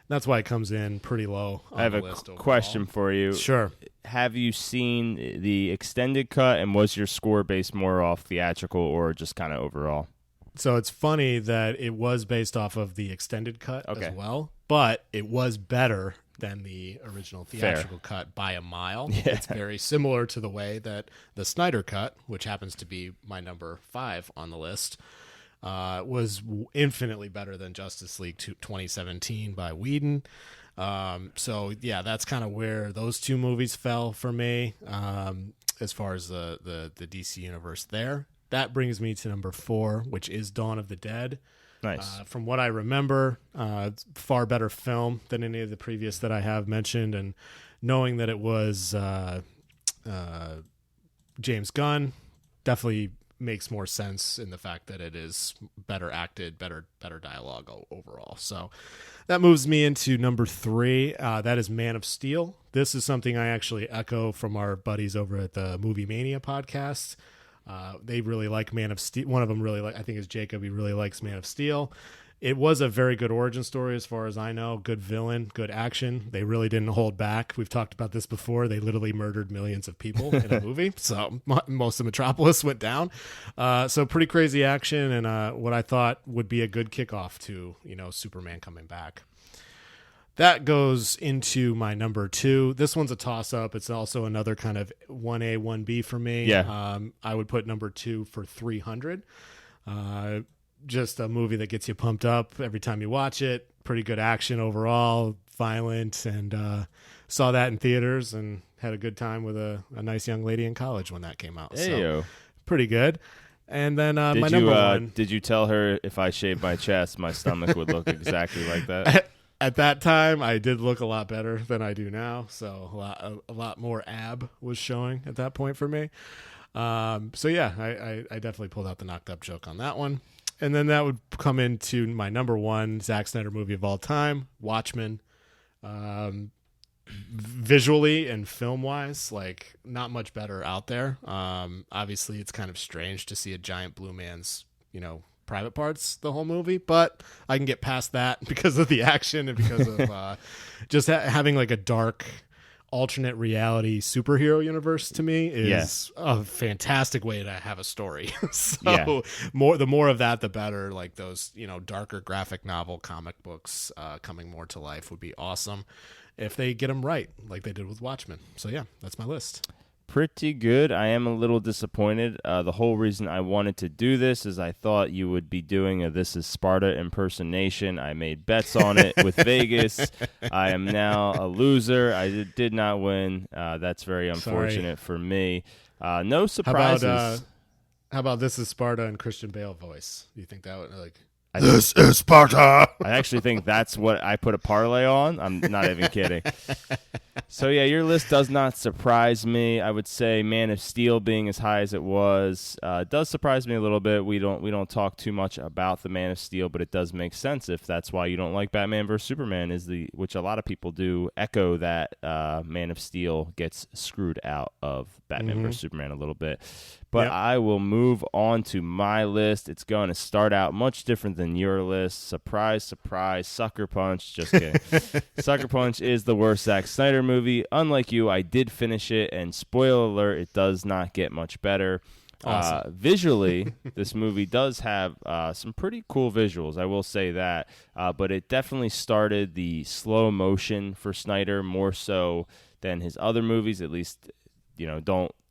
That's why it comes in pretty low on the list. I have a question for you. Sure. Have you seen the extended cut, and was your score based more off theatrical or just kind of overall? So it's funny that it was based off of the extended cut as well, but it was better than the original theatrical cut by a mile. Yeah. It's very similar to the way that the Snyder cut, which happens to be my number 5 on the list, was infinitely better than Justice League 2017 by Whedon. So yeah, that's kind of where those two movies fell for me as far as the DC universe there. That brings me to number 4, which is Dawn of the Dead. Nice. From what I remember, far better film than any of the previous that I have mentioned, and knowing that it was James Gunn definitely makes more sense in the fact that it is better acted, better dialogue overall. So that moves me into number 3. That is Man of Steel. This is something I actually echo from our buddies over at the Movie Mania podcast. They really like Man of Steel. One of them I think is Jacob. He really likes Man of Steel. It was a very good origin story as far as I know. Good villain, good action. They really didn't hold back. We've talked about this before. They literally murdered millions of people in a movie. So most of Metropolis went down. So pretty crazy action, and what I thought would be a good kickoff to, Superman coming back. That goes into my number 2. This one's a toss-up. It's also another kind of 1A, 1B for me. Yeah. I would put number 2 for 300. Just a movie that gets you pumped up every time you watch it. Pretty good action overall, violent, and saw that in theaters and had a good time with a nice young lady in college when that came out. Hey-o. So pretty good. And then my number 1. Did you tell her if I shaved my chest, my stomach would look exactly like that? At that time, I did look a lot better than I do now, so a lot more ab was showing at that point for me. So yeah, I definitely pulled out the knocked up joke on that one. And then that would come into my number 1 Zack Snyder movie of all time, Watchmen. Visually and film-wise, like, not much better out there. Obviously, it's kind of strange to see a giant blue man's, private parts the whole movie, but I can get past that because of the action and because of just having like a dark alternate reality superhero universe to me is a fantastic way to have a story. So the more of that, the better. Like those, darker graphic novel comic books coming more to life would be awesome if they get them right, like they did with Watchmen. So yeah, that's my list. Pretty good. I am a little disappointed. The whole reason I wanted to do this is I thought you would be doing a This Is Sparta impersonation. I made bets on it with Vegas. I am now a loser. I did not win. That's very unfortunate for me. No surprises. How about This Is Sparta and Christian Bale voice? Do you think that would This is Sparta. I actually think that's what I put a parlay on. I'm not even kidding. So yeah, your list does not surprise me. I would say Man of Steel being as high as it was does surprise me a little bit. We don't talk too much about the Man of Steel, but it does make sense if that's why you don't like Batman vs Superman, which a lot of people do echo that Man of Steel gets screwed out of Batman vs Superman a little bit. But I will move on to my list. It's going to start out much different than your list. Surprise, surprise, Sucker Punch. Just kidding. Sucker Punch is the worst Zack Snyder movie. Unlike you, I did finish it, and spoiler alert, it does not get much better. Awesome. Visually, this movie does have some pretty cool visuals, I will say that. But it definitely started the slow motion for Snyder more so than his other movies. At least,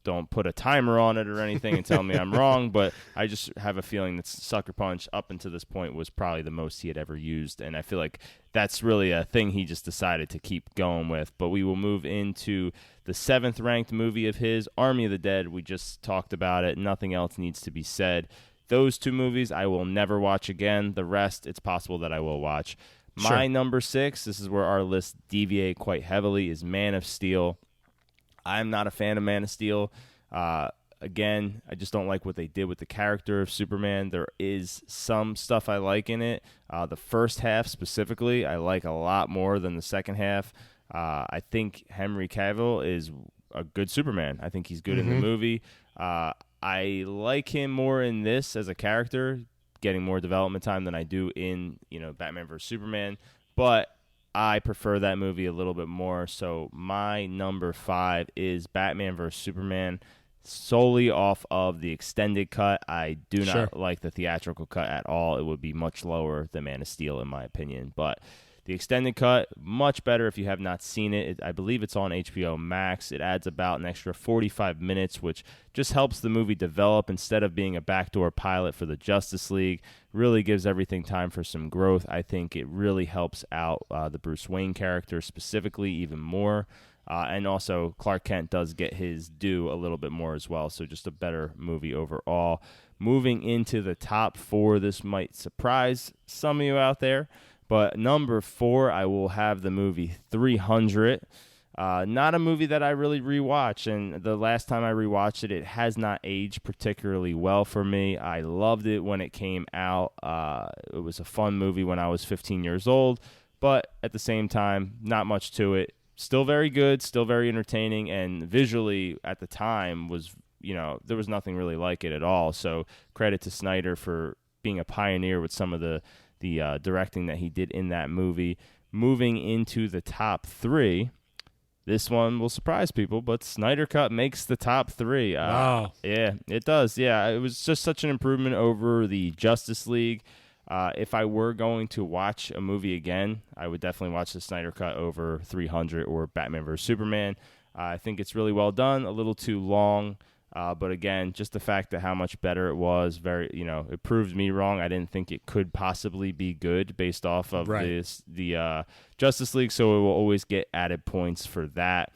don't put a timer on it or anything and tell me I'm wrong, but I just have a feeling that Sucker Punch up until this point was probably the most he had ever used, and I feel like that's really a thing he just decided to keep going with. But we will move into the 7th ranked movie of his, Army of the Dead. We just talked about it. Nothing else needs to be said. Those 2 movies I will never watch again. The rest, it's possible that I will watch. My number 6, this is where our lists deviate quite heavily, is Man of Steel. I'm not a fan of Man of Steel. Again, I just don't like what they did with the character of Superman. There is some stuff I like in it. The first half specifically, I like a lot more than the second half. I think Henry Cavill is a good Superman. I think he's good in the movie. I like him more in this as a character, getting more development time than I do in Batman vs Superman. But I prefer that movie a little bit more. So my number 5 is Batman vs Superman, solely off of the extended cut. I do not like the theatrical cut at all. It would be much lower than Man of Steel in my opinion. But the extended cut, much better if you have not seen it. I believe it's on HBO Max. It adds about an extra 45 minutes, which just helps the movie develop instead of being a backdoor pilot for the Justice League. Really gives everything time for some growth. I think it really helps out the Bruce Wayne character specifically even more. And also Clark Kent does get his due a little bit more as well. So just a better movie overall. Moving into the top 4, this might surprise some of you out there. But number 4, I will have the movie 300. Not a movie that I really rewatch, and the last time I rewatched it, it has not aged particularly well for me. I loved it when it came out. It was a fun movie when I was 15 years old, but at the same time, not much to it. Still very good, still very entertaining, and visually at the time was, there was nothing really like it at all. So credit to Snyder for being a pioneer with some of the directing that he did in that movie. Moving into the top 3, this one will surprise people, but Snyder Cut makes the top 3. Wow. Yeah, it does. Yeah, it was just such an improvement over the Justice League. If I were going to watch a movie again, I would definitely watch the Snyder Cut over 300 or Batman vs. Superman. I think it's really well done, a little too long. But again, just the fact that how much better it was, it proved me wrong. I didn't think it could possibly be good based off of the Justice League, so it will always get added points for that.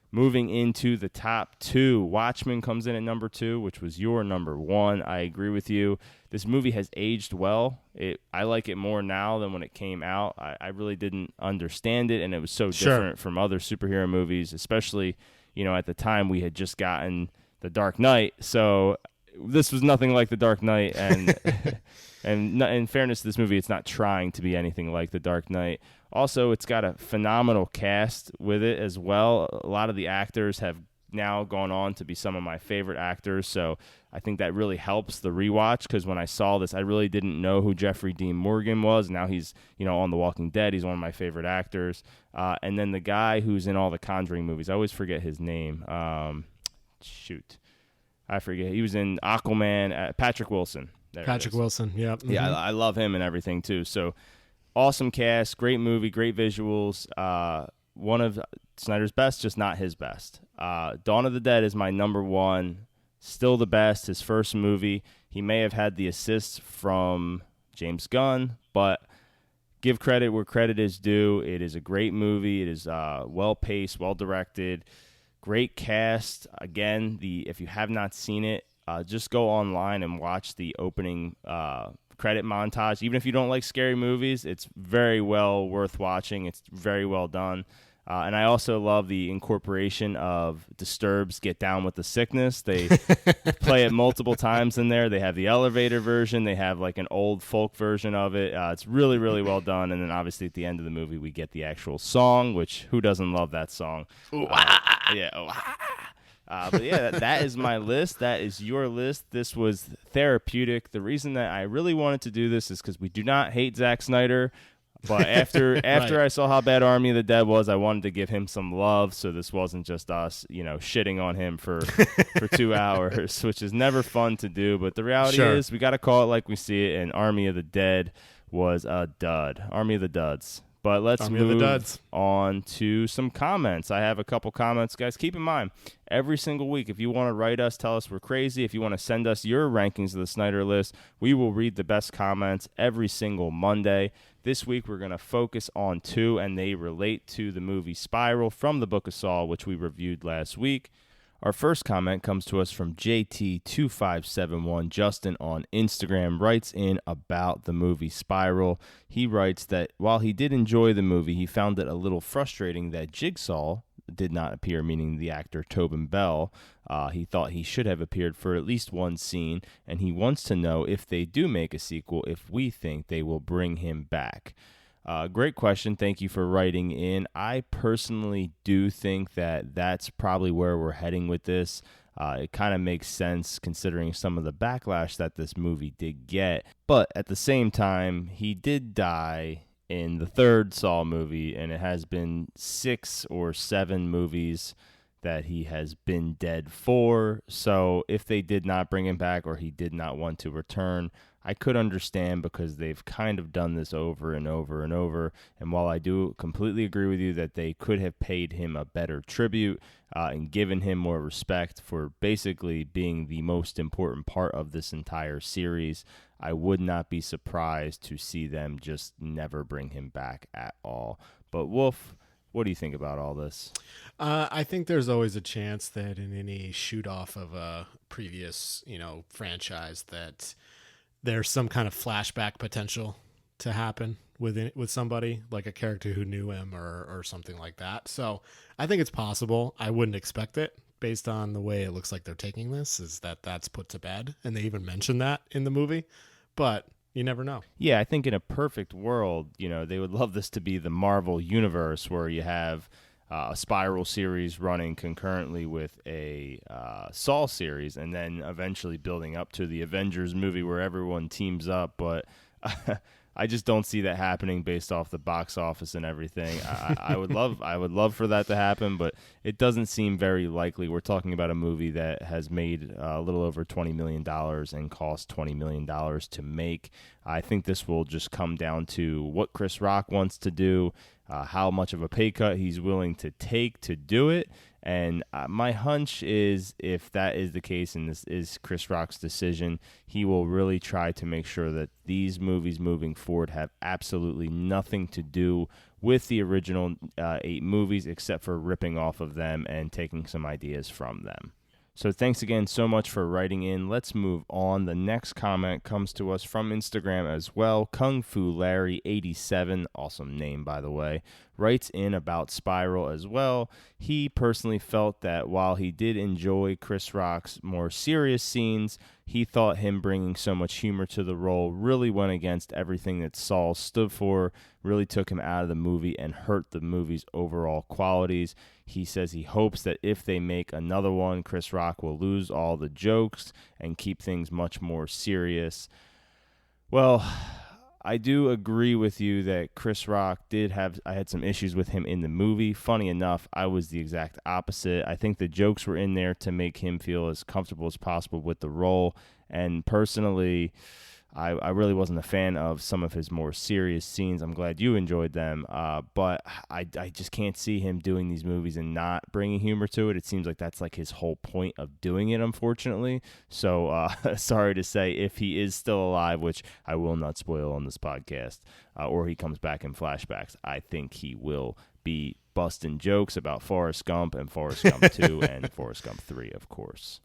Moving into the top 2, Watchmen comes in at number 2, which was your number 1. I agree with you. This movie has aged well. I like it more now than when it came out. I really didn't understand it, and it was so different from other superhero movies, especially, at the time we had just gotten The Dark Knight, so this was nothing like The Dark Knight, and and in fairness to this movie, it's not trying to be anything like The Dark Knight. Also, it's got a phenomenal cast with it as well. A lot of the actors have now gone on to be some of my favorite actors. So I think that really helps the rewatch, because when I saw this, I really didn't know who Jeffrey Dean Morgan was. Now he's, on The Walking Dead. He's one of my favorite actors. And then the guy who's in all the Conjuring movies, I always forget his name. I forget. He was in Aquaman. Patrick Wilson. Patrick Wilson, yeah. Mm-hmm. Yeah, I love him and everything too. So awesome cast, great movie, great visuals. One of Snyder's best, just not his best. Dawn of the Dead is my number one. Still the best. His first movie. He may have had the assists from James Gunn, but give credit where credit is due. It is a great movie. It is well-paced, well-directed, great cast. Again, if you have not seen it, just go online and watch the opening credit montage. Even if you don't like scary movies, it's very well worth watching. It's very well done. And I also love the incorporation of Disturbed's Get Down with the Sickness. They play it multiple times in there. They have the elevator version. They have like an old folk version of it. It's really, really well done. And then obviously at the end of the movie, we get the actual song, which who doesn't love that song? But yeah, that is my list. That is your list. This was therapeutic. The reason that I really wanted to do this is because we do not hate Zack Snyder. But after Right. I saw how bad Army of the Dead was, I wanted to give him some love. So this wasn't just us, shitting on him for 2 hours, which is never fun to do. But the reality is we got to call it like we see it. And Army of the Dead was a dud. Army of the Duds. But let's move on to some comments. I have a couple comments. Guys, keep in mind, every single week, if you want to write us, tell us we're crazy. If you want to send us your rankings of the Snyder List, we will read the best comments every single Monday. This week, we're going to focus on 2, and they relate to the movie Spiral from the Book of Saul, which we reviewed last week. Our first comment comes to us from JT2571. Justin on Instagram writes in about the movie Spiral. He writes that while he did enjoy the movie, he found it a little frustrating that Jigsaw did not appear, meaning the actor Tobin Bell. He thought he should have appeared for at least one scene, and he wants to know if they do make a sequel, if we think they will bring him back. Great question. Thank you for writing in. I personally do think that that's probably where we're heading with this. It kind of makes sense considering some of the backlash that this movie did get. But at the same time, he did die in the third Saw movie, and it has been 6 or 7 movies that he has been dead for. So if they did not bring him back or he did not want to return, I could understand, because they've kind of done this over and over and over. And while I do completely agree with you that they could have paid him a better tribute and given him more respect for basically being the most important part of this entire series, I would not be surprised to see them just never bring him back at all. But Wolf, what do you think about all this? I think there's always a chance that in any shoot off of a previous, franchise, that there's some kind of flashback potential to happen with somebody, like a character who knew him or something like that. So I think it's possible. I wouldn't expect it based on the way it looks like they're taking this, is that that's put to bed. And they even mentioned that in the movie, but you never know. Yeah, I think in a perfect world, they would love this to be the Marvel universe, where you have a Spiral series running concurrently with a Saw series, and then eventually building up to the Avengers movie where everyone teams up. But I just don't see that happening based off the box office and everything. I would love for that to happen, but it doesn't seem very likely. We're talking about a movie that has made a little over $20 million and cost $20 million to make. I think this will just come down to what Chris Rock wants to do, how much of a pay cut he's willing to take to do it. And my hunch is, if that is the case and this is Chris Rock's decision, he will really try to make sure that these movies moving forward have absolutely nothing to do with the original 8 movies, except for ripping off of them and taking some ideas from them. So thanks again so much for writing in. Let's move on. The next comment comes to us from Instagram as well. Kung Fu Larry 87, awesome name by the way, writes in about Spiral as well. He personally felt that while he did enjoy Chris Rock's more serious scenes, he thought him bringing so much humor to the role really went against everything that Saul stood for, really took him out of the movie and hurt the movie's overall qualities. He says he hopes that if they make another one, Chris Rock will lose all the jokes and keep things much more serious. Well, I do agree with you that Chris Rock I had some issues with him in the movie. Funny enough, I was the exact opposite. I think the jokes were in there to make him feel as comfortable as possible with the role. And personally, I really wasn't a fan of some of his more serious scenes. I'm glad you enjoyed them, but I just can't see him doing these movies and not bringing humor to it. It seems like that's like his whole point of doing it, unfortunately. So sorry to say, if he is still alive, which I will not spoil on this podcast, or he comes back in flashbacks, I think he will be busting jokes about Forrest Gump and Forrest Gump 2 and Forrest Gump 3, of course.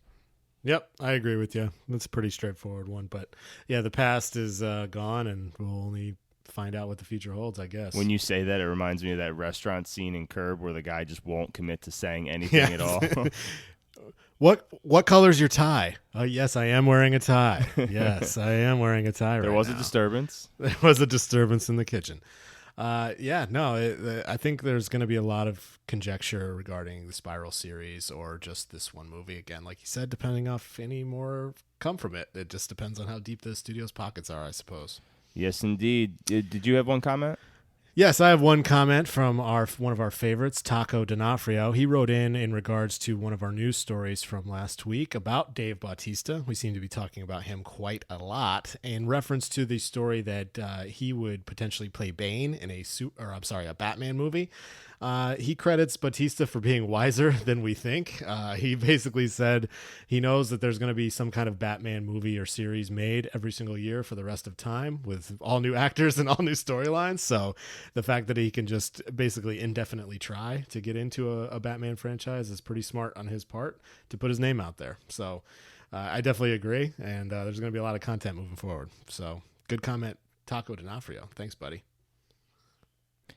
Yep, I agree with you. That's a pretty straightforward one. But yeah, the past is gone, and we'll only find out what the future holds, I guess. When you say that, it reminds me of that restaurant scene in Curb where the guy just won't commit to saying anything at all. What color's your tie? Yes, I am wearing a tie. Yes, I am wearing a tie right now. There was a disturbance. There was a disturbance in the kitchen. I think there's going to be a lot of conjecture regarding the Spiral series or just this one movie. Again, like you said, depending on if any more come from it. It just depends on how deep the studio's pockets are, I suppose. Yes, indeed. Did you have one comment? Yes, I have one comment from one of our favorites, Taco D'Onofrio. He wrote in regards to one of our news stories from last week about Dave Bautista. We seem to be talking about him quite a lot in reference to the story that he would potentially play Bane in a Batman movie. He credits Bautista for being wiser than we think. He basically said he knows that there's going to be some kind of Batman movie or series made every single year for the rest of time with all new actors and all new storylines. So the fact that he can just basically indefinitely try to get into a Batman franchise is pretty smart on his part to put his name out there. So I definitely agree. And there's going to be a lot of content moving forward. So good comment, Taco D'Onofrio. Thanks, buddy.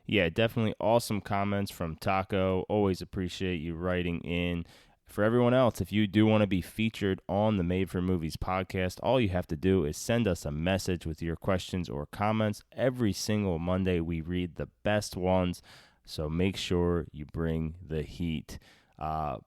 Yeah, definitely awesome comments from Taco. Always appreciate you writing in. For everyone else, if you do want to be featured on the Made for Movies podcast, all you have to do is send us a message with your questions or comments. Every single Monday, we read the best ones, so make sure you bring the heat.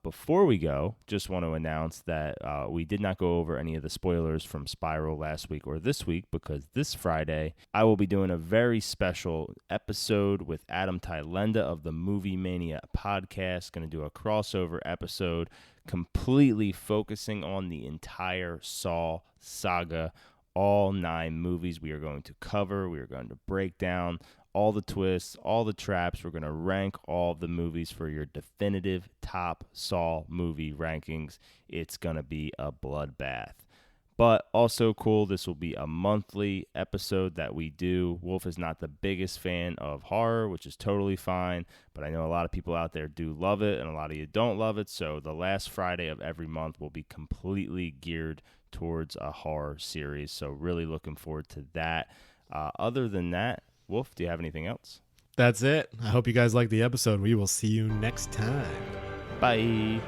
Before we go, just want to announce that we did not go over any of the spoilers from Spiral last week or this week, because this Friday I will be doing a very special episode with Adam Tylenda of the Movie Mania podcast. Going to do a crossover episode completely focusing on the entire Saw saga, all 9 movies we are going to cover. We are going to break down all the twists, all the traps. We're going to rank all the movies for your definitive top Saw movie rankings. It's going to be a bloodbath. But also cool, this will be a monthly episode that we do. Wolf is not the biggest fan of horror, which is totally fine, but I know a lot of people out there do love it, and a lot of you don't love it. So the last Friday of every month will be completely geared towards a horror series. So really looking forward to that. Other than that, Wolf, do you have anything else? That's it. I hope you guys liked the episode. We will see you next time. Bye.